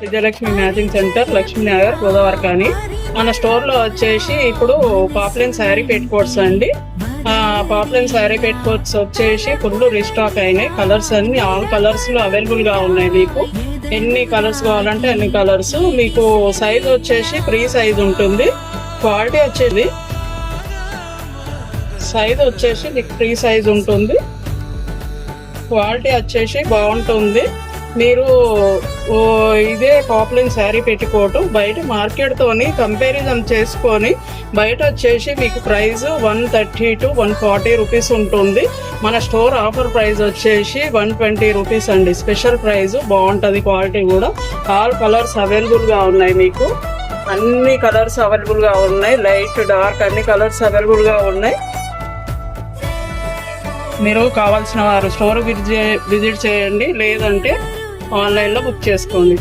Vijayalakshmi matching centre, Lakshmi Nagar, Godavarikhani. మన స్టోర్లో వచ్చేసి ఇప్పుడు పాప్లైన్ శారీ పెట్టుకోట్స్ అండి. పాప్లైన్ శారీ పెట్టుకోట్స్ వచ్చేసి ఫుల్ రీస్టాక్ అయినాయి. కలర్స్ అన్ని ఆల్ కలర్స్లో అవైలబుల్గా ఉన్నాయి. మీకు ఎన్ని కలర్స్ కావాలంటే అన్ని కలర్స్. మీకు సైజ్ వచ్చేసి ఫ్రీ సైజ్ ఉంటుంది. క్వాలిటీ వచ్చేది సైజ్ వచ్చేసి మీకు ఫ్రీ సైజ్ ఉంటుంది. క్వాలిటీ వచ్చేసి బాగుంటుంది. మీరు ఇదే పాప్లైన్ శారీ పెట్టుకోవటం బయట మార్కెట్తోని కంపారిజన్ చేసుకొని బయట వచ్చేసి మీకు ప్రైస్ 130 to 140 రూపీస్ ఉంటుంది. మన స్టోర్ ఆఫర్ ప్రైస్ వచ్చేసి 120 రూపీస్ అండి. స్పెషల్ ప్రైస్ బాగుంటుంది. క్వాలిటీ కూడా ఆల్ కలర్స్ అవైలబుల్గా ఉన్నాయి. మీకు అన్ని కలర్స్ అవైలబుల్గా ఉన్నాయి. లైట్ డార్క్ అన్ని కలర్స్ అవైలబుల్గా ఉన్నాయి. మీరు కావాల్సిన వారు స్టోర్ విజిట్ చేయండి, లేదంటే ఆన్లైన్లో బుక్ చేసుకోండి.